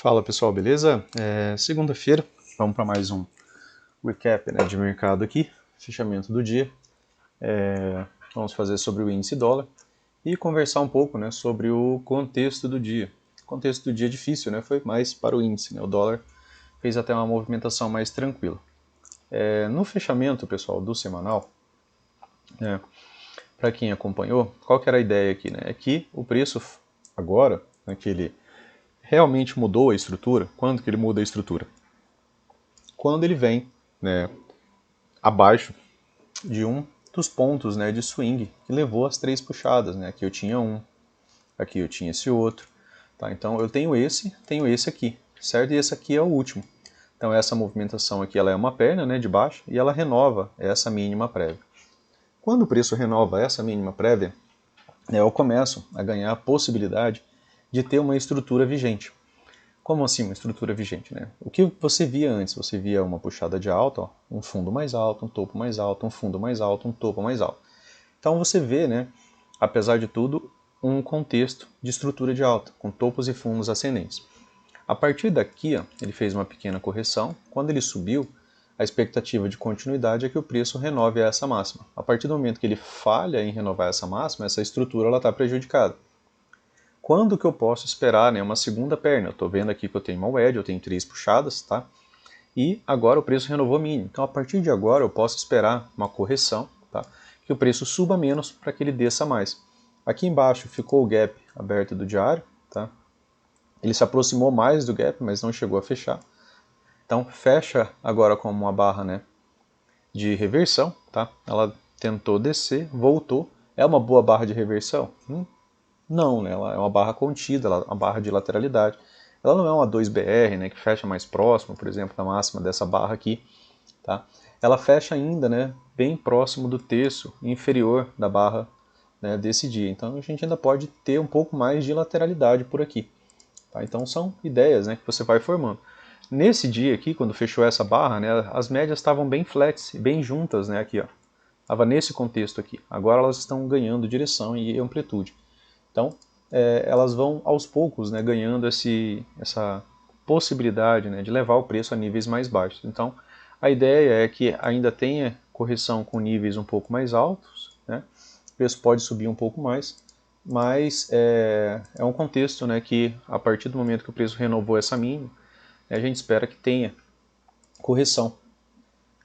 Fala pessoal, beleza? Segunda-feira, vamos para mais um recap, né, de mercado aqui, fechamento do dia. Vamos fazer sobre o índice dólar e conversar um pouco, né, sobre o contexto do dia. O contexto do dia é difícil, né, foi mais para o índice, né, o dólar fez até uma movimentação mais tranquila. No fechamento, pessoal, do semanal, para quem acompanhou, qual que era a ideia aqui? Né? É que o preço agora, né, que ele realmente mudou a estrutura. Quando que ele muda a estrutura? Quando ele vem, né, abaixo de um dos pontos, né, de swing que levou as três puxadas. Né? Aqui eu tinha um, aqui eu tinha esse outro. Tá? Então eu tenho esse aqui, certo? E esse aqui é o último. Então essa movimentação aqui ela é uma perna, né, de baixo e ela renova essa mínima prévia. Quando o preço renova essa mínima prévia, né, eu começo a ganhar a possibilidade de ter uma estrutura vigente. Como assim uma estrutura vigente? Né? O que você via antes? Você via uma puxada de alta, ó, um fundo mais alto, um topo mais alto, um fundo mais alto, um topo mais alto. Então você vê, né, apesar de tudo, um contexto de estrutura de alta, com topos e fundos ascendentes. A partir daqui, ó, ele fez uma pequena correção. Quando ele subiu, a expectativa de continuidade é que o preço renove essa máxima. A partir do momento que ele falha em renovar essa máxima, essa estrutura está prejudicada. Quando que eu posso esperar, né, uma segunda perna? Eu estou vendo aqui que eu tenho uma wedge, eu tenho três puxadas, tá? E agora o preço renovou mínimo. Então a partir de agora eu posso esperar uma correção, tá? Que o preço suba menos para que ele desça mais. Aqui embaixo ficou o gap aberto do diário, tá? Ele se aproximou mais do gap, mas não chegou a fechar. Então fecha agora como uma barra, né, de reversão, tá? Ela tentou descer, voltou. É uma boa barra de reversão? Não, né? Ela é uma barra contida, ela é uma barra de lateralidade. Ela não é uma 2BR, né, que fecha mais próximo, por exemplo, da máxima dessa barra aqui. Tá? Ela fecha ainda, né, bem próximo do terço inferior da barra, né, desse dia. Então a gente ainda pode ter um pouco mais de lateralidade por aqui. Tá? Então são ideias, né, que você vai formando. Nesse dia aqui, quando fechou essa barra, né, as médias estavam bem flats, bem juntas, né, aqui, ó. Estava nesse contexto aqui. Agora elas estão ganhando direção e amplitude. Então, elas vão aos poucos, né, ganhando essa possibilidade, né, de levar o preço a níveis mais baixos. Então, a ideia é que ainda tenha correção com níveis um pouco mais altos, né, o preço pode subir um pouco mais, mas é um contexto, né, que a partir do momento que o preço renovou essa mínima, a gente espera que tenha correção.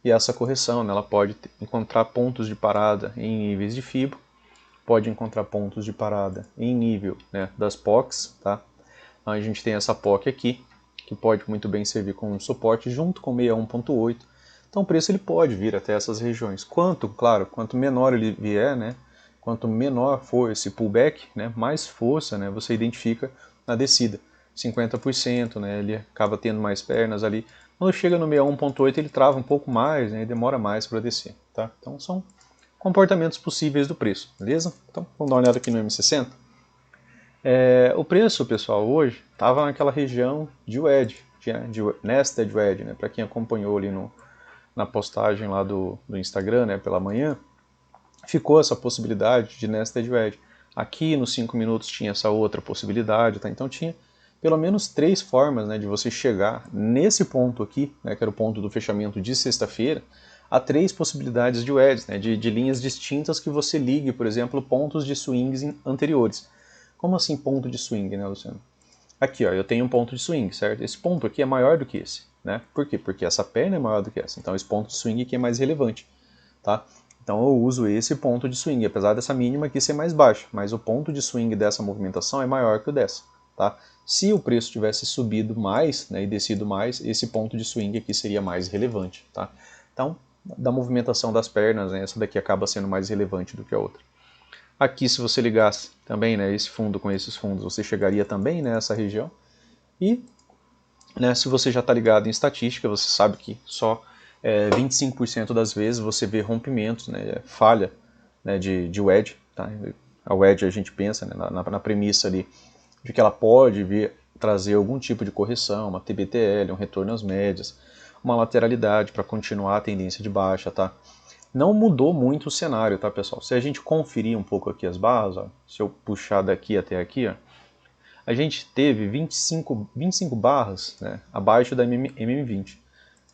E essa correção, né, ela pode encontrar pontos de parada em níveis de Fibo, pode encontrar pontos de parada em nível, né, das POCs, tá? A gente tem essa POC aqui, que pode muito bem servir como suporte junto com 61.8. Então o preço ele pode vir até essas regiões. Quanto menor ele vier, né, quanto menor for esse pullback, né, mais força, né, você identifica na descida. 50%, né, ele acaba tendo mais pernas ali. Quando chega no 61.8 ele trava um pouco mais, né, e demora mais para descer. Tá? Então são comportamentos possíveis do preço, beleza? Então vamos dar uma olhada aqui no M60. O preço, pessoal, hoje estava naquela região de wedge, de nested wedge, né? Para quem acompanhou ali na postagem lá do Instagram, né, pela manhã, ficou essa possibilidade de nested wedge. Aqui nos 5 minutos tinha essa outra possibilidade, tá? Então tinha pelo menos três formas, né, de você chegar nesse ponto aqui, né, que era o ponto do fechamento de sexta-feira, há três possibilidades de wedges, né, de linhas distintas que você ligue, por exemplo, pontos de swings anteriores. Como assim ponto de swing, né, Luciano? Aqui, ó, eu tenho um ponto de swing, certo? Esse ponto aqui é maior do que esse, né? Por quê? Porque essa perna é maior do que essa. Então esse ponto de swing aqui é mais relevante, tá? Então eu uso esse ponto de swing, apesar dessa mínima aqui ser mais baixa, mas o ponto de swing dessa movimentação é maior que o dessa, tá? Se o preço tivesse subido mais, né, e descido mais, esse ponto de swing aqui seria mais relevante, tá? Então, da movimentação das pernas, né, essa daqui acaba sendo mais relevante do que a outra. Aqui, se você ligasse também, né, esse fundo com esses fundos, você chegaria também nessa região. E, né, se você já está ligado em estatística, você sabe que só 25% das vezes você vê rompimentos, né, falha, né, de wedge. Tá? A wedge a gente pensa, né, na premissa ali de que ela pode vir trazer algum tipo de correção, uma TBTL, um retorno às médias, uma lateralidade para continuar a tendência de baixa, tá? Não mudou muito o cenário, tá, pessoal? Se a gente conferir um pouco aqui as barras, ó, se eu puxar daqui até aqui, ó, a gente teve 25 barras, né, abaixo da MM20.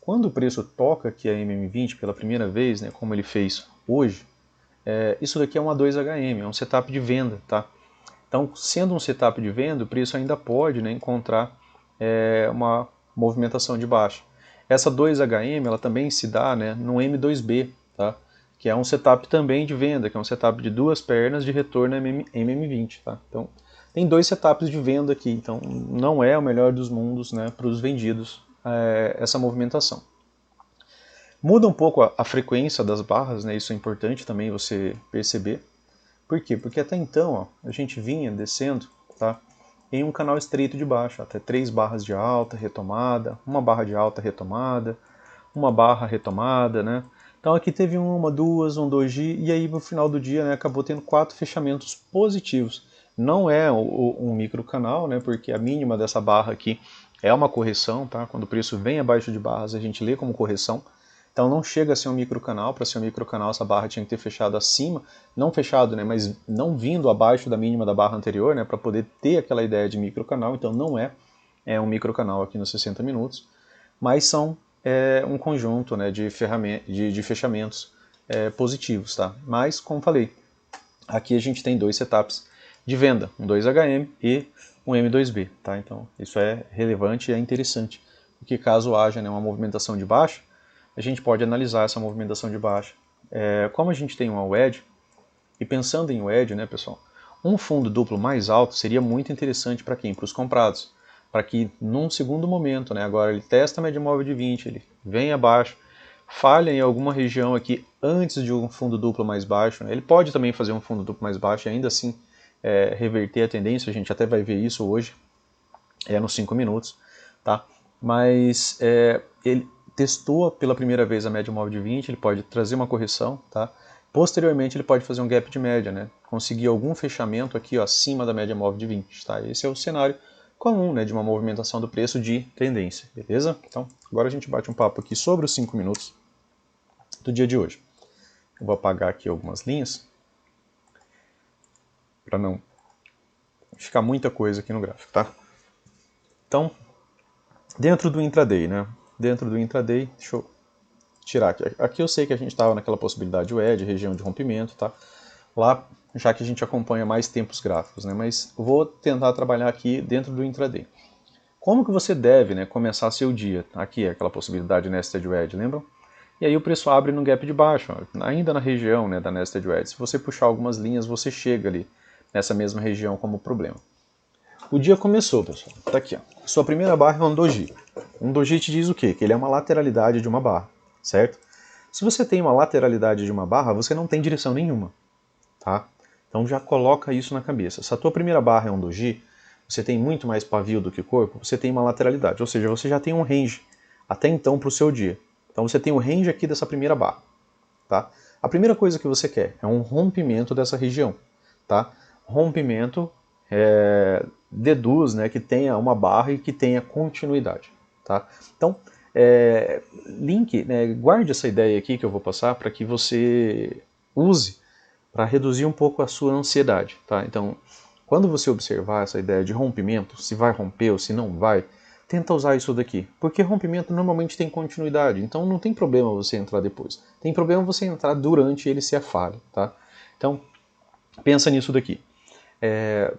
Quando o preço toca aqui a MM20 pela primeira vez, né, como ele fez hoje, isso daqui é uma 2HM, é um setup de venda, tá? Então, sendo um setup de venda, o preço ainda pode, né, encontrar uma movimentação de baixa. Essa 2HM ela também se dá, né, no M2B, tá? Que é um setup também de venda, que é um setup de duas pernas de retorno MM20. Tá? Então, tem dois setups de venda aqui, então não é o melhor dos mundos, né, para os vendidos essa movimentação. Muda um pouco a frequência das barras, né, isso é importante também você perceber. Por quê? Porque até então ó, a gente vinha descendo, tá, em um canal estreito de baixa, até 3 barras de alta, retomada, uma barra de alta, retomada, uma barra retomada, né? Então aqui teve uma, duas, um doji, e aí no final do dia, né, acabou tendo 4 fechamentos positivos. Não é um micro canal, né, porque a mínima dessa barra aqui é uma correção, tá? Quando o preço vem abaixo de barras, a gente lê como correção. Então não chega a ser um microcanal. Para ser um microcanal, essa barra tinha que ter fechado acima, não fechado, né, mas não vindo abaixo da mínima da barra anterior, né, para poder ter aquela ideia de microcanal. Então não é um microcanal aqui nos 60 minutos, mas são um conjunto, né, de fechamentos positivos. Tá? Mas, como falei, aqui a gente tem dois setups de venda, um 2HM e um M2B. Tá? Então isso é relevante e é interessante, porque caso haja, né, uma movimentação de baixa, a gente pode analisar essa movimentação de baixa. Como a gente tem uma WED, e pensando em WED, né, pessoal, um fundo duplo mais alto seria muito interessante para quem? Para os comprados. Para que num segundo momento, né, agora ele testa a média móvel de 20, ele vem abaixo, falha em alguma região aqui antes de um fundo duplo mais baixo. Né, ele pode também fazer um fundo duplo mais baixo e ainda assim reverter a tendência, a gente até vai ver isso hoje, nos 5 minutos. Tá? Mas ele testou pela primeira vez a média móvel de 20, ele pode trazer uma correção, tá? Posteriormente ele pode fazer um gap de média, né? Conseguir algum fechamento aqui ó, acima da média móvel de 20, tá? Esse é o cenário comum, né, de uma movimentação do preço de tendência, beleza? Então, agora a gente bate um papo aqui sobre os 5 minutos do dia de hoje. Eu vou apagar aqui algumas linhas para não ficar muita coisa aqui no gráfico, tá? Então, dentro do intraday, né? Dentro do intraday, deixa eu tirar aqui. Aqui eu sei que a gente estava naquela possibilidade de WED, região de rompimento, tá? Lá, já que a gente acompanha mais tempos gráficos, né? Mas eu vou tentar trabalhar aqui dentro do intraday. Como que você deve, né, começar seu dia? Aqui é aquela possibilidade de Nested WED, lembram? E aí o preço abre no gap de baixo, ó, ainda na região, né, da Nested WED. Se você puxar algumas linhas, você chega ali nessa mesma região como problema. O dia começou, pessoal. Tá aqui, ó. Sua primeira barra é um doji. Um doji te diz o quê? Que ele é uma lateralidade de uma barra, certo? Se você tem uma lateralidade de uma barra, você não tem direção nenhuma, tá? Então já coloca isso na cabeça. Se a tua primeira barra é um doji, você tem muito mais pavio do que corpo, você tem uma lateralidade, ou seja, você já tem um range até então para o seu dia. Então você tem o range aqui dessa primeira barra, tá? A primeira coisa que você quer é um rompimento dessa região, tá? Rompimento deduz, né, que tenha uma barra e que tenha continuidade, tá? Então, link, né, guarde essa ideia aqui que eu vou passar para que você use para reduzir um pouco a sua ansiedade, tá? Então, quando você observar essa ideia de rompimento, se vai romper ou se não vai, tenta usar isso daqui, porque rompimento normalmente tem continuidade, então não tem problema você entrar depois. Tem problema você entrar durante ele se a falha, tá? Então, pensa nisso daqui.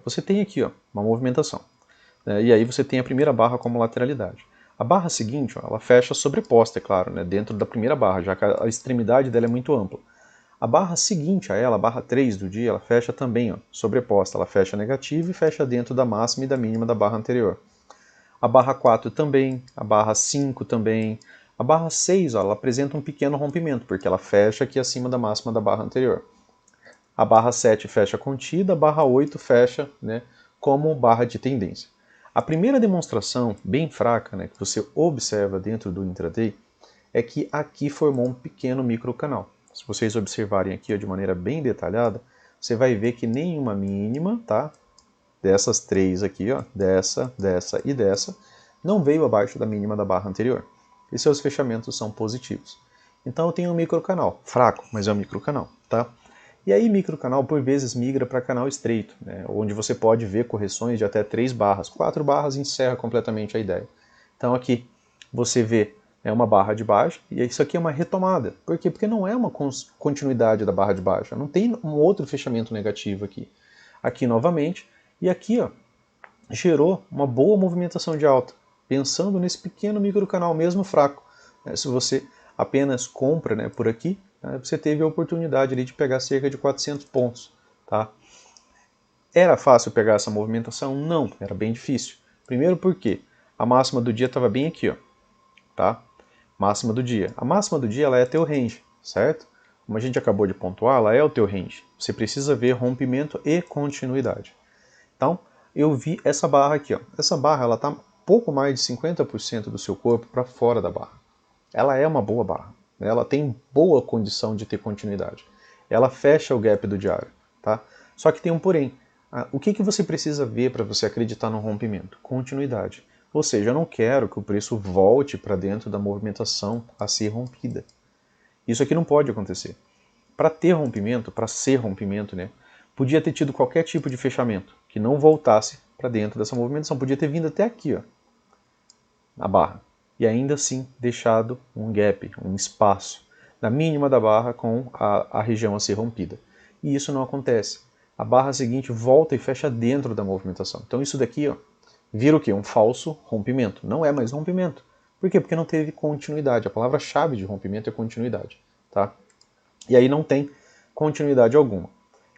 Você tem aqui ó, uma movimentação, né, e aí você tem a primeira barra como lateralidade. A barra seguinte, ó, ela fecha sobreposta, é claro, né, dentro da primeira barra, já que a extremidade dela é muito ampla. A barra seguinte a ela, a barra 3 do dia, ela fecha também ó, sobreposta, ela fecha negativa e fecha dentro da máxima e da mínima da barra anterior. A barra 4 também, a barra 5 também. A barra 6 ó, ela apresenta um pequeno rompimento, porque ela fecha aqui acima da máxima da barra anterior. A barra 7 fecha contida, a barra 8 fecha, né, como barra de tendência. A primeira demonstração, bem fraca, né, que você observa dentro do intraday, é que aqui formou um pequeno microcanal. Se vocês observarem aqui ó, de maneira bem detalhada, você vai ver que nenhuma mínima, tá, dessas três aqui, ó, dessa e dessa, não veio abaixo da mínima da barra anterior. E seus fechamentos são positivos. Então eu tenho um microcanal, fraco, mas é um microcanal, tá? E aí microcanal por vezes migra para canal estreito, né, onde você pode ver correções de até 3 barras. 4 barras encerra completamente a ideia. Então aqui você vê uma barra de baixa e isso aqui é uma retomada. Por quê? Porque não é uma continuidade da barra de baixa. Não tem um outro fechamento negativo aqui. Aqui novamente. E aqui ó, gerou uma boa movimentação de alta. Pensando nesse pequeno microcanal mesmo fraco. Se você apenas compra, né, por aqui, você teve a oportunidade ali de pegar cerca de 400 pontos. Tá? Era fácil pegar essa movimentação? Não, era bem difícil. Primeiro porque a máxima do dia estava bem aqui, ó, tá? Máxima do dia. A máxima do dia ela é teu range, certo? Como a gente acabou de pontuar, ela é o teu range. Você precisa ver rompimento e continuidade. Então, eu vi essa barra aqui, ó. Essa barra ela está pouco mais de 50% do seu corpo para fora da barra. Ela é uma boa barra. Ela tem boa condição de ter continuidade. Ela fecha o gap do diário. Tá? Só que tem um porém. O que você precisa ver para você acreditar no rompimento? Continuidade. Ou seja, eu não quero que o preço volte para dentro da movimentação a ser rompida. Isso aqui não pode acontecer. Para ter rompimento, para ser rompimento, né, podia ter tido qualquer tipo de fechamento que não voltasse para dentro dessa movimentação. Podia ter vindo até aqui, ó, na barra. E ainda assim deixado um gap, um espaço, na mínima da barra com a região a ser rompida. E isso não acontece. A barra seguinte volta e fecha dentro da movimentação. Então isso daqui ó, vira o quê? Um falso rompimento. Não é mais rompimento. Por quê? Porque não teve continuidade. A palavra-chave de rompimento é continuidade. Tá? E aí não tem continuidade alguma.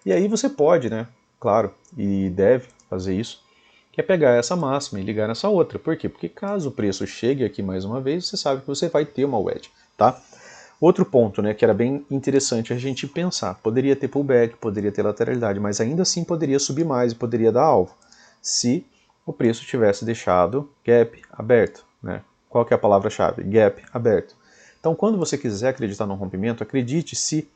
E aí você pode, né, claro, e deve fazer isso, que é pegar essa máxima e ligar nessa outra. Por quê? Porque caso o preço chegue aqui mais uma vez, você sabe que você vai ter uma wedge, tá? Outro ponto, né, que era bem interessante a gente pensar. Poderia ter pullback, poderia ter lateralidade, mas ainda assim poderia subir mais e poderia dar alvo, se o preço tivesse deixado gap aberto, né? Qual que é a palavra-chave? Gap aberto. Então, quando você quiser acreditar no rompimento, acredite se,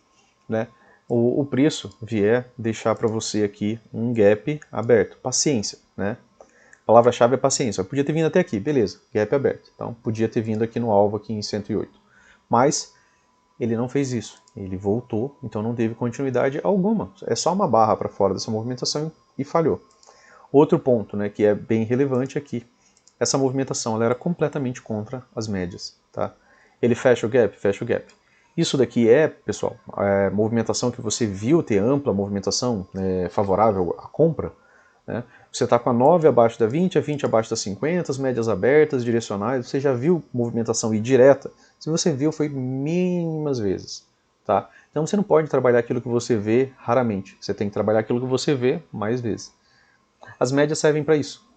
né, o preço vier deixar para você aqui um gap aberto. Paciência, né? A palavra-chave é paciência. Podia ter vindo até aqui, beleza, gap aberto. Então, podia ter vindo aqui no alvo aqui em 108. Mas ele não fez isso. Ele voltou, então não teve continuidade alguma. É só uma barra para fora dessa movimentação e falhou. Outro ponto, né, que é bem relevante aqui. Essa movimentação ela era completamente contra as médias. Tá? Ele fecha o gap? Fecha o gap. Isso daqui é, pessoal, a movimentação que você viu ter ampla movimentação favorável à compra. Né? Você está com a 9 abaixo da 20, a 20 abaixo da 50, as médias abertas, direcionais. Você já viu movimentação ir direta? Se você viu, foi mínimas vezes. Tá? Então você não pode trabalhar aquilo que você vê raramente. Você tem que trabalhar aquilo que você vê mais vezes. As médias servem para isso.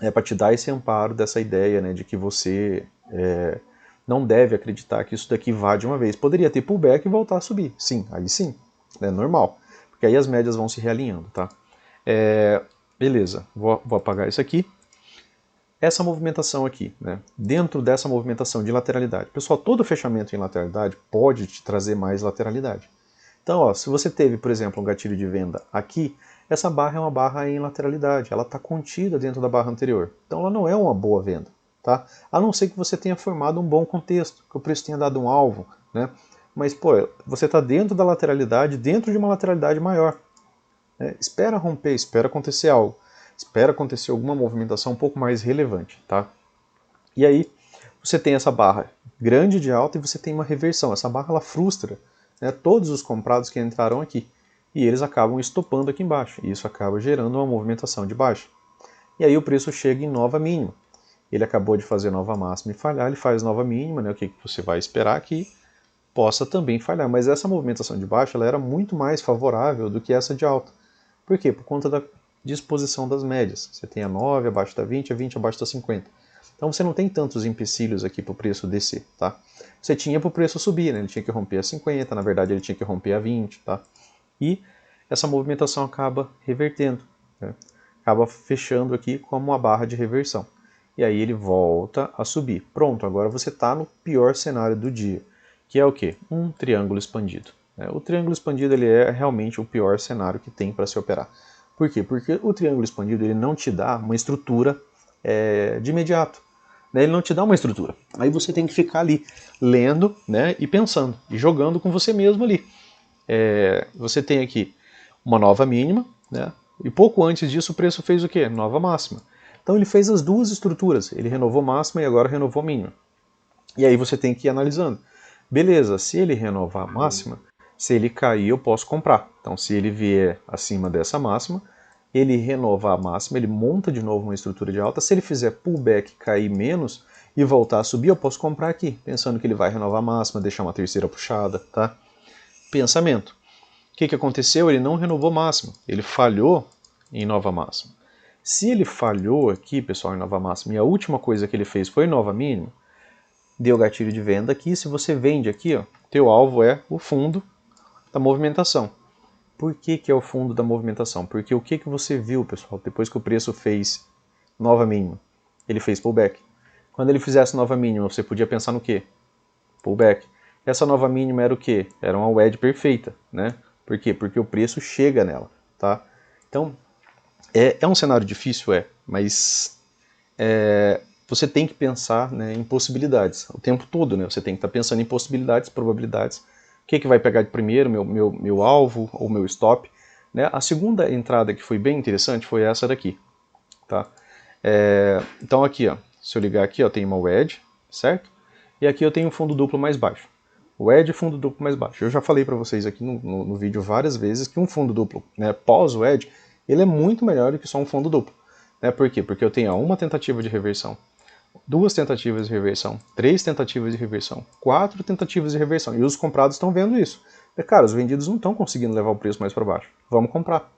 É para te dar esse amparo dessa ideia, né, de que você não deve acreditar que isso daqui vá de uma vez. Poderia ter pullback e voltar a subir. Sim, aí sim. É normal. Porque aí as médias vão se realinhando, tá? Beleza, vou apagar isso aqui. Essa movimentação aqui, né? Dentro dessa movimentação de lateralidade. Pessoal, todo fechamento em lateralidade pode te trazer mais lateralidade. Então, ó, se você teve, por exemplo, um gatilho de venda aqui, essa barra é uma barra em lateralidade, ela está contida dentro da barra anterior. Então ela não é uma boa venda, tá? A não ser que você tenha formado um bom contexto, que o preço tenha dado um alvo, né? Mas, pô, você está dentro da lateralidade, dentro de uma lateralidade maior. Espera romper, espera acontecer algo. Espera acontecer alguma movimentação um pouco mais relevante, tá? E aí, você tem essa barra grande de alta e você tem uma reversão. Essa barra, ela frustra, né, todos os comprados que entraram aqui. E eles acabam estopando aqui embaixo. E isso acaba gerando uma movimentação de baixa. E aí o preço chega em nova mínima. Ele acabou de fazer nova máxima e falhar, ele faz nova mínima, né, o que você vai esperar que possa também falhar. Mas essa movimentação de baixa ela era muito mais favorável do que essa de alta. Por quê? Por conta da disposição das médias. Você tem a 9 abaixo da 20, a 20 abaixo da 50. Então você não tem tantos empecilhos aqui para o preço descer, tá? Você tinha para o preço subir, né? Ele tinha que romper a 50, na verdade ele tinha que romper a 20, tá? E essa movimentação acaba revertendo, né? Acaba fechando aqui como uma barra de reversão. E aí ele volta a subir. Pronto, agora você está no pior cenário do dia, que é o quê? Um triângulo expandido. O triângulo expandido ele é realmente o pior cenário que tem para se operar. Por quê? Porque o triângulo expandido ele não te dá uma estrutura de imediato. Ele não te dá uma estrutura. Aí você tem que ficar ali lendo, né, e pensando, e jogando com você mesmo ali. você tem aqui uma nova mínima, né? E pouco antes disso o preço fez o quê? Nova máxima. Então ele fez as duas estruturas, ele renovou máxima e agora renovou mínima. E aí você tem que ir analisando. Beleza, se ele renovar a máxima, se ele cair eu posso comprar. Então se ele vier acima dessa máxima, ele renova a máxima, ele monta de novo uma estrutura de alta. Se ele fizer pullback, cair menos e voltar a subir, eu posso comprar aqui, pensando que ele vai renovar a máxima, deixar uma terceira puxada, tá? Pensamento. O que aconteceu? Ele não renovou máxima, ele falhou em nova máxima. Se ele falhou aqui, pessoal, em nova máxima, e a última coisa que ele fez foi nova mínima, deu gatilho de venda aqui. Se você vende aqui, ó, teu alvo é o fundo da movimentação. Por que é o fundo da movimentação? Porque o que você viu, pessoal, depois que o preço fez nova mínima? Ele fez pullback. Quando ele fizesse nova mínima, você podia pensar no quê? Pullback. Essa nova mínima era o quê? Era uma wedge perfeita, né? Por quê? Porque o preço chega nela, tá? Então, é um cenário difícil, mas você tem que pensar, né, em possibilidades o tempo todo, né? Você tem que estar pensando em possibilidades, probabilidades. O que vai pegar de primeiro, meu alvo ou meu stop, né? A segunda entrada que foi bem interessante foi essa daqui, tá? Então aqui, ó, se eu ligar aqui, ó, tem uma wedge, certo? E aqui eu tenho um fundo duplo mais baixo. Wedge e fundo duplo mais baixo. Eu já falei para vocês aqui no vídeo várias vezes que um fundo duplo, né, pós-wedge, ele é muito melhor do que só um fundo duplo. Né? Por quê? Porque eu tenho uma tentativa de reversão, duas tentativas de reversão, três tentativas de reversão, quatro tentativas de reversão. E os comprados estão vendo isso. Cara, os vendidos não estão conseguindo levar o preço mais para baixo. Vamos comprar.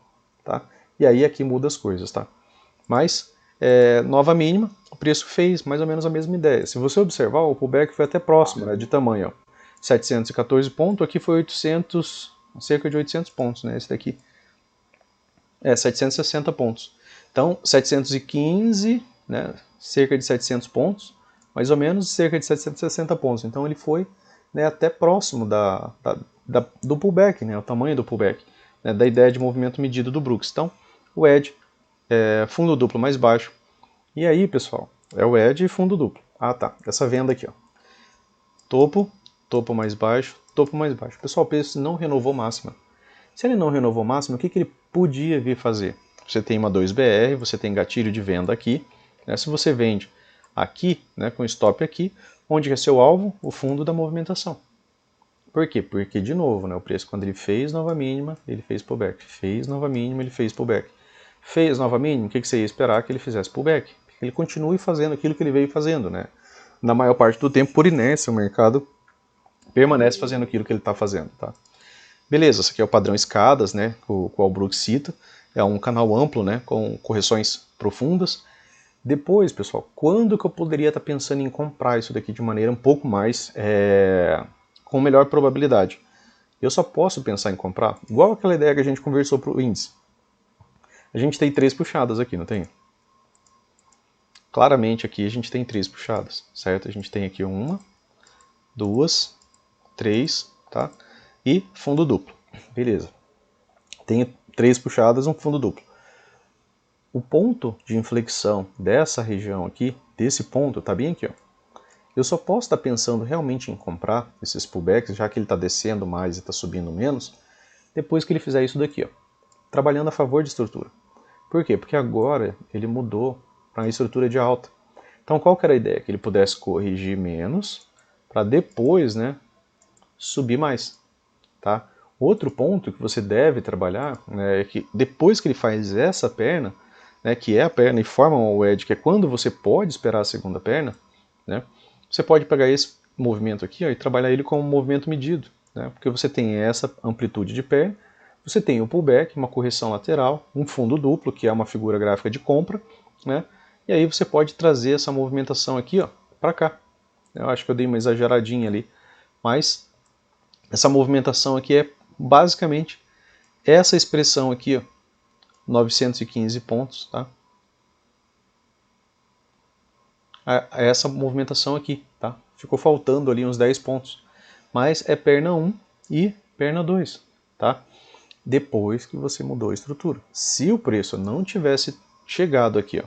Tá? E aí aqui muda as coisas. Tá? Mas, nova mínima, o preço fez mais ou menos a mesma ideia. Se você observar, o pullback foi até próximo, né, de tamanho. Ó. 714 pontos, aqui foi 800, cerca de 800 pontos, né, esse daqui. 760 pontos. Então, 715, né, cerca de 700 pontos, mais ou menos, cerca de 760 pontos. Então ele foi, né, até próximo do pullback, né, o tamanho do pullback, né, da ideia de movimento medido do Brooks. Então, o edge, fundo duplo mais baixo. E aí, pessoal, é o edge e fundo duplo. Ah, tá, essa venda aqui, ó. Topo, topo mais baixo, topo mais baixo. Pessoal, o preço não renovou máxima. Se ele não renovou máxima, o que ele podia vir fazer? Você tem uma 2BR, você tem gatilho de venda aqui. Né? Se você vende aqui, né, com stop aqui, onde é seu alvo? O fundo da movimentação. Por quê? Porque, de novo, né, o preço, quando ele fez nova mínima, ele fez pullback. Fez nova mínima, ele fez pullback. Fez nova mínima, o que você ia esperar? Que ele fizesse pullback. Ele continue fazendo aquilo que ele veio fazendo. Né? Na maior parte do tempo, por inércia, o mercado permanece fazendo aquilo que ele está fazendo. Tá? Beleza, esse aqui é o padrão escadas, né, o qual o Brooks cita. É um canal amplo, né, com correções profundas. Depois, pessoal, quando que eu poderia estar pensando em comprar isso daqui de maneira um pouco mais, com melhor probabilidade? Eu só posso pensar em comprar, igual aquela ideia que a gente conversou para o índice. A gente tem 3 puxadas aqui, não tem? Claramente aqui a gente tem 3 puxadas, certo? A gente tem aqui 1, 2, 3, tá? E fundo duplo. Beleza. Tenho 3 puxadas, um fundo duplo. O ponto de inflexão dessa região aqui, desse ponto, tá bem aqui, ó. Eu só posso estar pensando realmente em comprar esses pullbacks, já que ele está descendo mais e está subindo menos, depois que ele fizer isso daqui, ó, trabalhando a favor de estrutura. Por quê? Porque agora ele mudou para uma estrutura de alta. Então qual que era a ideia? Que ele pudesse corrigir menos para depois, né, subir mais. Tá? Outro ponto que você deve trabalhar, né, é que depois que ele faz essa perna, né, que é a perna e forma uma wedge, que é quando você pode esperar a segunda perna, né, você pode pegar esse movimento aqui, ó, e trabalhar ele como um movimento medido, né, porque você tem essa amplitude de perna, você tem o pullback, uma correção lateral, um fundo duplo, que é uma figura gráfica de compra, né, e aí você pode trazer essa movimentação aqui para cá. Eu acho que eu dei uma exageradinha ali, mas essa movimentação aqui é basicamente essa expressão aqui, ó, 915 pontos, tá? Essa movimentação aqui, tá? Ficou faltando ali uns 10 pontos, mas é perna 1 e perna 2, tá? Depois que você mudou a estrutura. Se o preço não tivesse chegado aqui, ó,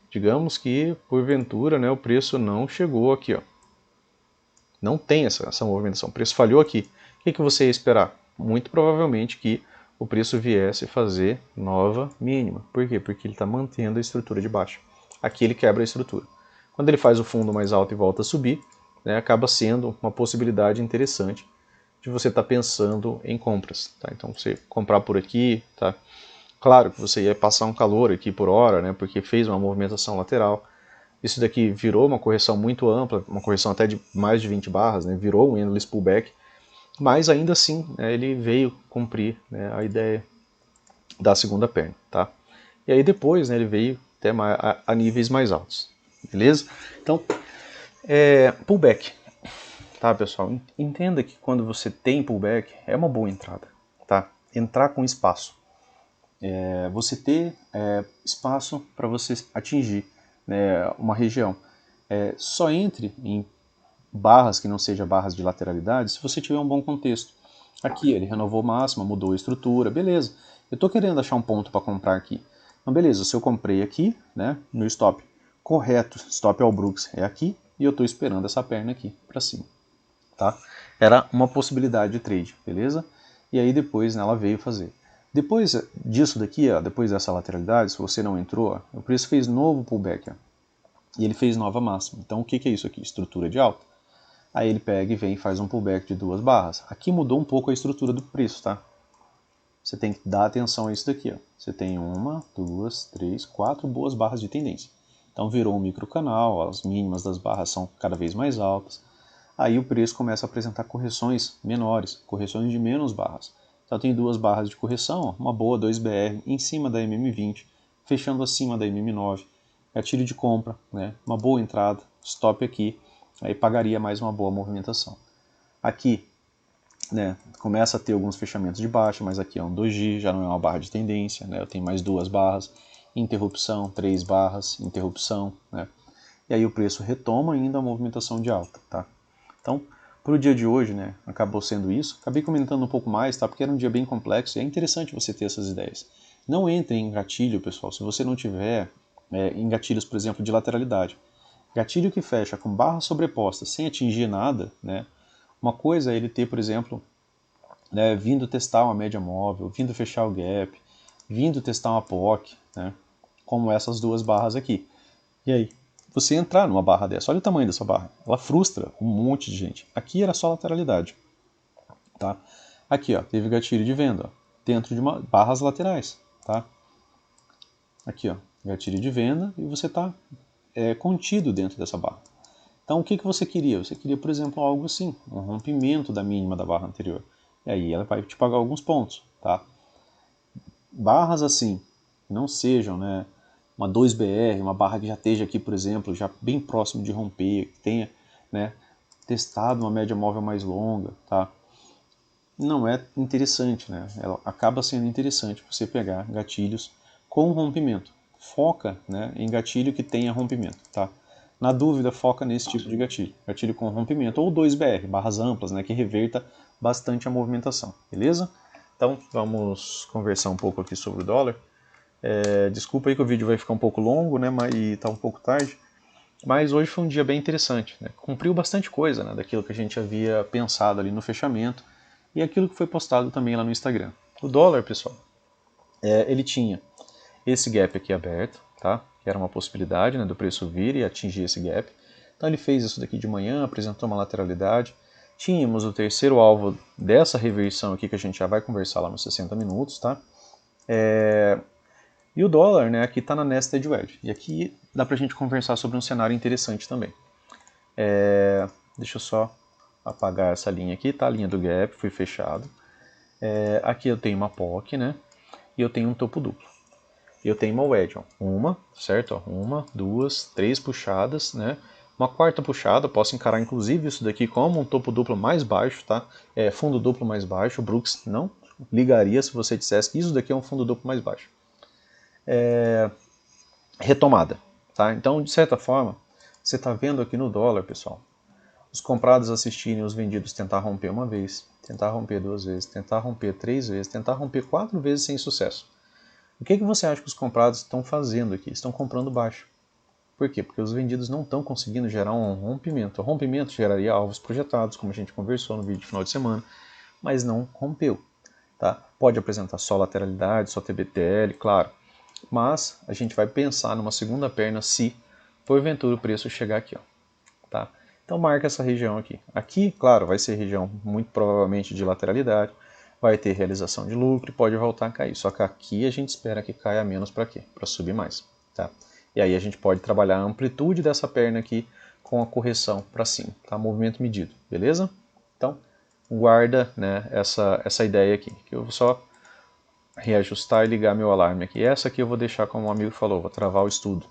digamos que porventura, né, o preço não chegou aqui, ó, não tem essa movimentação, o preço falhou aqui, o que você ia esperar? muito provavelmente que o preço viesse fazer nova mínima. Por quê? Porque ele está mantendo a estrutura de baixo. Aqui ele quebra a estrutura. Quando ele faz o fundo mais alto e volta a subir, né, acaba sendo uma possibilidade interessante de você estar pensando em compras. Tá? Então você comprar por aqui, tá? Claro que você ia passar um calor aqui por hora, né, porque fez uma movimentação lateral. Isso daqui virou uma correção muito ampla, uma correção até de mais de 20 barras, né, virou um endless pullback, mas ainda assim, né, ele veio cumprir, né, a ideia da segunda perna. Tá? E aí depois, né, ele veio até a níveis mais altos. Beleza? Então, pullback. Tá, pessoal? Entenda que quando você tem pullback, é uma boa entrada. Tá? Entrar com espaço. Você ter espaço para você atingir, né, uma região. Só entre em barras que não sejam barras de lateralidade se você tiver um bom contexto. Aqui ele renovou máxima, mudou a estrutura, beleza. Eu estou querendo achar um ponto para comprar aqui. Então beleza, se eu comprei aqui, né, no stop correto, stop all Brooks é aqui, e eu estou esperando essa perna aqui para cima. Tá? Era uma possibilidade de trade, beleza? E aí depois, né, ela veio fazer. Depois disso daqui, ó, depois dessa lateralidade, se você não entrou, ó, o preço fez novo pullback, ó, e ele fez nova máxima. Então o que é isso aqui? Estrutura de alta. Aí ele pega e vem e faz um pullback de 2 barras. Aqui mudou um pouco a estrutura do preço, tá? Você tem que dar atenção a isso daqui, ó. Você tem 1, 2, 3, 4 boas barras de tendência. Então virou um microcanal, as mínimas das barras são cada vez mais altas. Aí o preço começa a apresentar correções menores, correções de menos barras. Então tem 2 barras de correção, uma boa 2BR em cima da MM20, fechando acima da MM9, gatilho de compra, né? Uma boa entrada, stop aqui, aí pagaria mais uma boa movimentação. Aqui, né, começa a ter alguns fechamentos de baixa, mas aqui é um doji, já não é uma barra de tendência, né? Eu tenho mais 2 barras, interrupção, 3 barras, interrupção, né? E aí o preço retoma ainda a movimentação de alta, tá? Então, para o dia de hoje, né, acabou sendo isso. Acabei comentando um pouco mais, tá? Porque era um dia bem complexo e é interessante você ter essas ideias. Não entre em gatilho, pessoal, se você não tiver em gatilhos, por exemplo, de lateralidade. Gatilho que fecha com barra sobreposta sem atingir nada, né? Uma coisa é ele ter, por exemplo, né, vindo testar uma média móvel, vindo fechar o gap, vindo testar uma POC, né? Como essas 2 barras aqui. E aí? Você entrar numa barra dessa, olha o tamanho dessa barra, ela frustra um monte de gente. Aqui era só lateralidade, tá? Aqui, ó, teve gatilho de venda, ó, dentro de barras laterais, tá? Aqui, ó, gatilho de venda e você está contido dentro dessa barra. Então, o que você queria? Você queria, por exemplo, algo assim, um rompimento da mínima da barra anterior. E aí ela vai te pagar alguns pontos, tá? Barras assim, não sejam, né, uma 2BR, uma barra que já esteja aqui, por exemplo, já bem próximo de romper, que tenha, né, testado uma média móvel mais longa, tá? Não é interessante, né? Ela acaba sendo interessante você pegar gatilhos com rompimento. Foca, né, em gatilho que tenha rompimento, tá? Na dúvida, foca nesse tipo de gatilho. Gatilho com rompimento ou 2BR, barras amplas, né, que reverta bastante a movimentação, beleza? Então, vamos conversar um pouco aqui sobre o dólar. Desculpa aí que o vídeo vai ficar um pouco longo, né, e tá um pouco tarde, mas hoje foi um dia bem interessante, né? Cumpriu bastante coisa, né, daquilo que a gente havia pensado ali no fechamento e aquilo que foi postado também lá no Instagram. O dólar, pessoal, ele tinha esse gap aqui aberto, tá? Que era uma possibilidade, né, do preço vir e atingir esse gap. Então ele fez isso daqui de manhã, apresentou uma lateralidade. Tínhamos o terceiro alvo dessa reversão aqui que a gente já vai conversar lá nos 60 minutos, tá? E o dólar, né, aqui está na Nested Wedge. E aqui dá para a gente conversar sobre um cenário interessante também. Deixa eu só apagar essa linha aqui, tá? A linha do gap, foi fechado. Aqui eu tenho uma POC, né? E eu tenho um topo duplo. E eu tenho uma wedge, ó. Uma, certo? Ó, 1, 2, 3 puxadas, né? Uma quarta puxada, posso encarar inclusive isso daqui como um topo duplo mais baixo, tá? Fundo duplo mais baixo. O Brooks não ligaria se você dissesse que isso daqui é um fundo duplo mais baixo. Retomada, tá? Então, de certa forma, você está vendo aqui no dólar, pessoal, os comprados assistirem os vendidos tentar romper uma vez, tentar romper 2 vezes, tentar romper 3 vezes, tentar romper 4 vezes sem sucesso. O que você acha que os comprados estão fazendo aqui? Estão comprando baixo. Por quê? Porque os vendidos não estão conseguindo gerar um rompimento. O rompimento geraria alvos projetados, como a gente conversou no vídeo de final de semana, mas não rompeu. tá? Pode apresentar só lateralidade, só TBTL, claro, mas a gente vai pensar numa segunda perna se porventura o preço chegar aqui, ó, tá? Então marca essa região aqui. Aqui, claro, vai ser região muito provavelmente de lateralidade, vai ter realização de lucro e pode voltar a cair. Só que aqui a gente espera que caia menos para quê? Para subir mais, tá? E aí a gente pode trabalhar a amplitude dessa perna aqui com a correção para cima, tá? Movimento medido, beleza? Então, guarda, né, essa ideia aqui, que eu vou só reajustar e ligar meu alarme aqui. Essa aqui eu vou deixar, como o amigo falou, vou travar o estudo,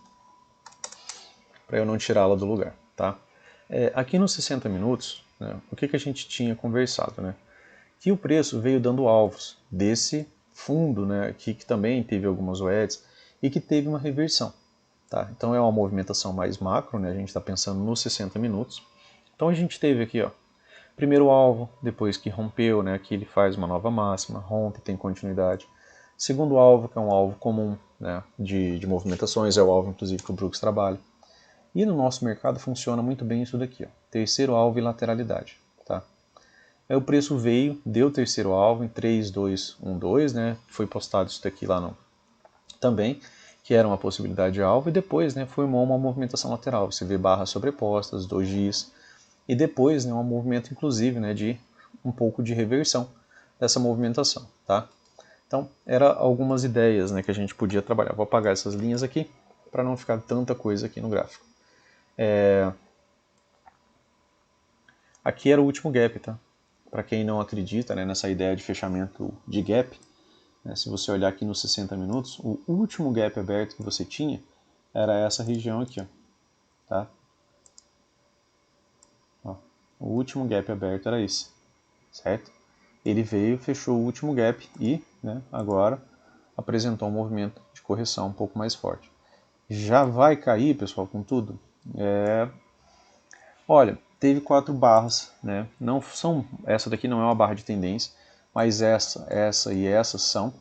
para eu não tirá-la do lugar, tá? Aqui nos 60 minutos, né, o que a gente tinha conversado, né? Que o preço veio dando alvos desse fundo, né, aqui, que também teve algumas OEDs e que teve uma reversão, tá? Então é uma movimentação mais macro, né? A gente está pensando nos 60 minutos. Então a gente teve aqui, ó, primeiro alvo, depois que rompeu, né, aqui ele faz uma nova máxima, rompe, tem continuidade. Segundo alvo, que é um alvo comum, né, de movimentações, é o alvo inclusive que o Brooks trabalha. E no nosso mercado funciona muito bem isso daqui, ó, terceiro alvo e lateralidade. Tá? Aí o preço veio, deu o terceiro alvo em 3, 2, 1, 2, né, foi postado isso daqui lá no, também, que era uma possibilidade de alvo, e depois, né, formou uma movimentação lateral. Você vê barras sobrepostas, dojis, e depois, né, um movimento inclusive, né, de um pouco de reversão dessa movimentação, tá? Então, eram algumas ideias, né, que a gente podia trabalhar. Vou apagar essas linhas aqui para não ficar tanta coisa aqui no gráfico. Aqui era o último gap, tá? Para quem não acredita, né, nessa ideia de fechamento de gap, né, se você olhar aqui nos 60 minutos, o último gap aberto que você tinha era essa região aqui, ó, tá? Ó, o último gap aberto era esse, certo? Ele veio, fechou o último gap e, né, agora apresentou um movimento de correção um pouco mais forte. Já vai cair, pessoal, com tudo? Olha, teve 4 barras, né? Não são, essa daqui não é uma barra de tendência, mas essa e essa são.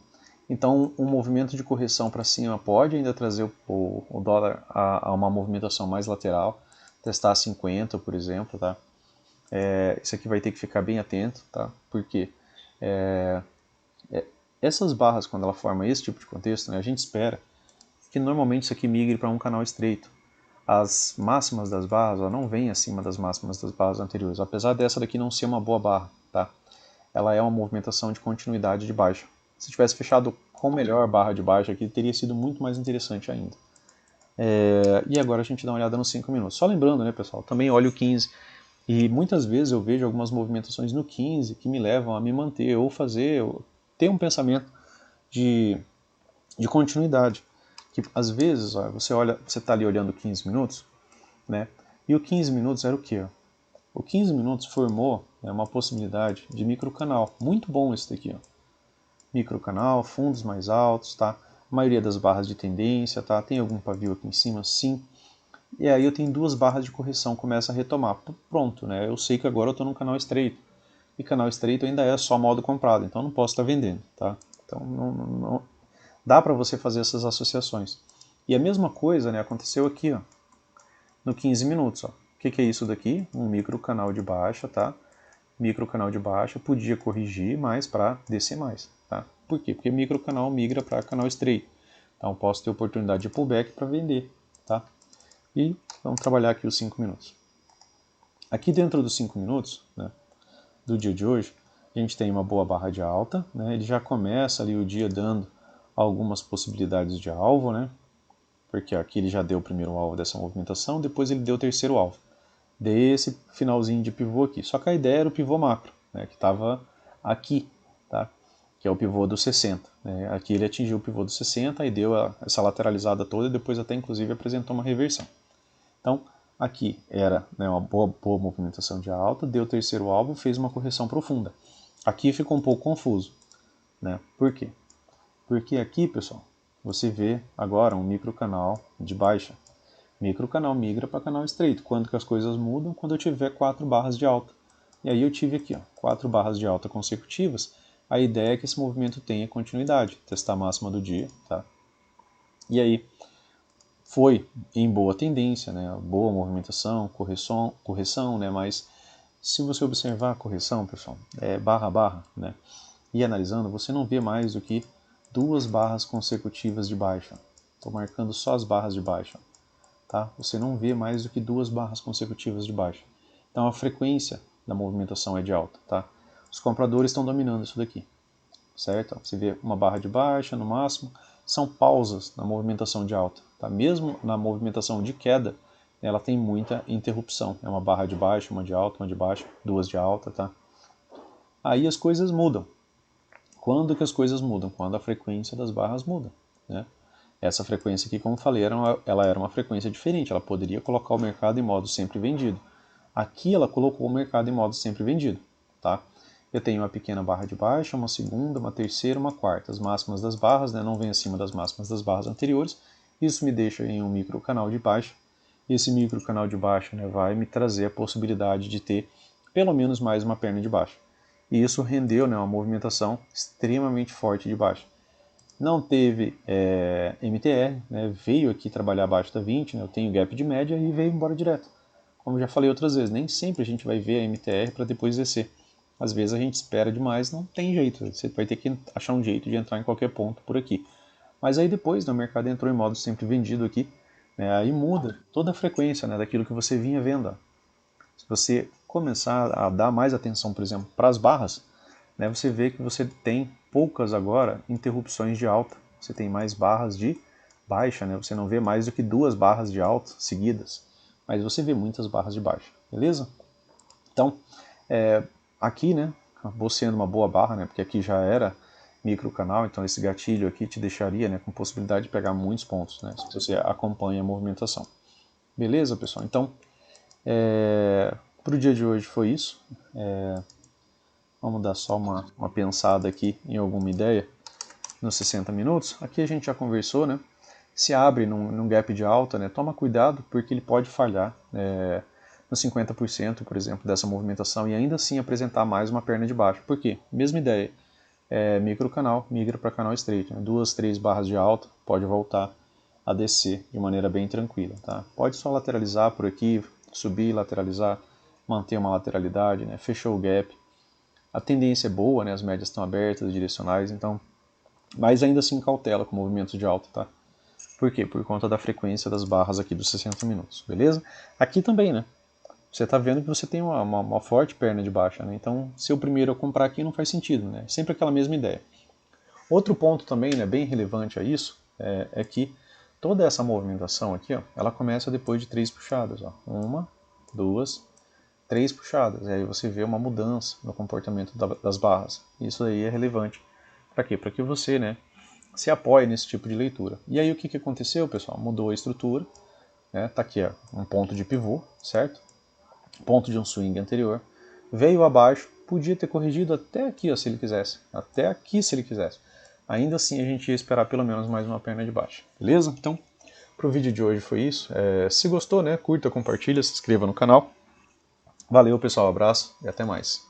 Então, um movimento de correção para cima pode ainda trazer o dólar a uma movimentação mais lateral, testar 50, por exemplo, tá? Isso aqui vai ter que ficar bem atento, tá? Porque essas barras, quando ela forma esse tipo de contexto, né, a gente espera que normalmente isso aqui migre para um canal estreito. As máximas das barras não vêm acima das máximas das barras anteriores, apesar dessa daqui não ser uma boa barra, tá? Ela é uma movimentação de continuidade de baixa. Se tivesse fechado com melhor barra de baixa aqui, teria sido muito mais interessante ainda. E agora a gente dá uma olhada nos 5 minutos. Só lembrando, né, pessoal, também olha o 15. E muitas vezes eu vejo algumas movimentações no 15 que me levam a me manter ou fazer, ou ter um pensamento de continuidade. Que às vezes, ó, você está ali olhando 15 minutos, né? E o 15 minutos era o quê? O 15 minutos formou, né, uma possibilidade de microcanal. Muito bom esse daqui, ó. Microcanal, fundos mais altos, tá? A maioria das barras de tendência, tá? Tem algum pavio aqui em cima? Sim. E aí eu tenho 2 barras de correção, começa a retomar. Pronto, né? Eu sei que agora eu estou num canal estreito. E canal estreito ainda é só modo comprado, então não posso estar vendendo, tá? Então não dá para você fazer essas associações. E a mesma coisa, né, aconteceu aqui, ó, no 15 minutos. Ó. O que é isso daqui? Um micro canal de baixa, tá? Micro canal de baixa, podia corrigir mais para descer mais, tá? Por quê? Porque micro canal migra para canal estreito. Então posso ter oportunidade de pullback para vender, tá? E vamos trabalhar aqui os 5 minutos. Aqui dentro dos 5 minutos, né, do dia de hoje, a gente tem uma boa barra de alta, né? Ele já começa ali o dia dando algumas possibilidades de alvo, né? Porque aqui ele já deu o primeiro alvo dessa movimentação, depois ele deu o terceiro alvo. Desse finalzinho de pivô aqui. Só que a ideia era o pivô macro, né, que estava aqui, tá? Que é o pivô do 60. Né? Aqui ele atingiu o pivô do 60 e deu essa lateralizada toda e depois até inclusive apresentou uma reversão. Então aqui era, né, uma boa movimentação de alta, deu o terceiro alvo, fez uma correção profunda. Aqui ficou um pouco confuso. Né? Por quê? Porque aqui, pessoal, você vê agora um microcanal de baixa. Microcanal migra para canal estreito. Quando que as coisas mudam? Quando eu tiver 4 barras de alta. E aí eu tive aqui, ó, 4 barras de alta consecutivas. A ideia é que esse movimento tenha continuidade. Testar a máxima do dia, tá? E aí foi em boa tendência, né? Boa movimentação, correção, né? Mas se você observar a correção, pessoal, é barra a barra, né? e analisando, você não vê mais do que 2 barras consecutivas de baixa. Estou marcando só as barras de baixa. Tá? Você não vê mais do que 2 barras consecutivas de baixa. Então a frequência da movimentação é de alta. Tá? Os compradores estão dominando isso daqui. Certo? Você vê uma barra de baixa no máximo, são pausas na movimentação de alta. Tá? Mesmo na movimentação de queda, ela tem muita interrupção. É uma barra de baixa, uma de alta, uma de baixa, 2 de alta. Tá? Aí as coisas mudam. Quando que as coisas mudam? Quando a frequência das barras muda. Né? Essa frequência aqui, como falei, ela era uma frequência diferente. Ela poderia colocar o mercado em modo sempre vendido. Aqui ela colocou o mercado em modo sempre vendido. Tá? Eu tenho uma pequena barra de baixa, uma segunda, uma terceira, uma quarta. As máximas das barras, né, não vêm acima das máximas das barras anteriores. Isso me deixa em um micro canal de baixa. Esse micro canal de baixa, né, vai me trazer a possibilidade de ter pelo menos mais uma perna de baixa. E isso rendeu, né, uma movimentação extremamente forte de baixa. Não teve MTR, né, veio aqui trabalhar abaixo da 20, né, eu tenho gap de média e veio embora direto. Como já falei outras vezes, nem sempre a gente vai ver a MTR para depois descer. Às vezes a gente espera demais, não tem jeito, você vai ter que achar um jeito de entrar em qualquer ponto por aqui. Mas aí depois, né, o mercado entrou em modo sempre vendido aqui, né, aí muda toda a frequência, né, daquilo que você vinha vendo. Ó. Se você começar a dar mais atenção, por exemplo, para as barras, né, você vê que você tem poucas agora interrupções de alta. Você tem mais barras de baixa, né? Você não vê mais do que 2 barras de alta seguidas, mas você vê muitas barras de baixa, beleza? Então, aqui, né, acabou sendo uma boa barra, né, porque aqui já era micro canal, então esse gatilho aqui te deixaria, né, com possibilidade de pegar muitos pontos, né, se você acompanha a movimentação. Beleza, pessoal? Então, para o dia de hoje foi isso. Vamos dar só uma pensada aqui em alguma ideia nos 60 minutos. Aqui a gente já conversou, né? Se abre num gap de alta, né? Toma cuidado porque ele pode falhar nos 50%, por exemplo, dessa movimentação e ainda assim apresentar mais uma perna de baixo. Por quê? Mesma ideia. Micro canal, migra para canal estreito. Né? 2, 3 barras de alta, pode voltar a descer de maneira bem tranquila. Tá? Pode só lateralizar por aqui, subir, lateralizar, manter uma lateralidade, né? Fechou o gap. A tendência é boa, né? As médias estão abertas, direcionais, então, mas ainda assim cautela com movimentos de alta, tá? Por quê? Por conta da frequência das barras aqui dos 60 minutos, beleza? Aqui também, né? Você está vendo que você tem uma forte perna de baixa, né? Então, ser o primeiro a comprar aqui não faz sentido, né? Sempre aquela mesma ideia. Outro ponto também, né, bem relevante a isso, é que toda essa movimentação aqui, ó, ela começa depois de 3 puxadas, ó. 1, 2, 3 puxadas. E aí você vê uma mudança no comportamento das barras. Isso aí é relevante. Para quê? Para que você, né, se apoie nesse tipo de leitura. E aí o que aconteceu, pessoal? Mudou a estrutura. Né? Tá aqui ó, um ponto de pivô, certo? Ponto de um swing anterior. Veio abaixo, podia ter corrigido até aqui ó, se ele quisesse. Até aqui se ele quisesse. Ainda assim a gente ia esperar pelo menos mais uma perna de baixa. Beleza? Então, pro vídeo de hoje foi isso. Se gostou, né, curta, compartilha, se inscreva no canal. Valeu, pessoal, abraço e até mais.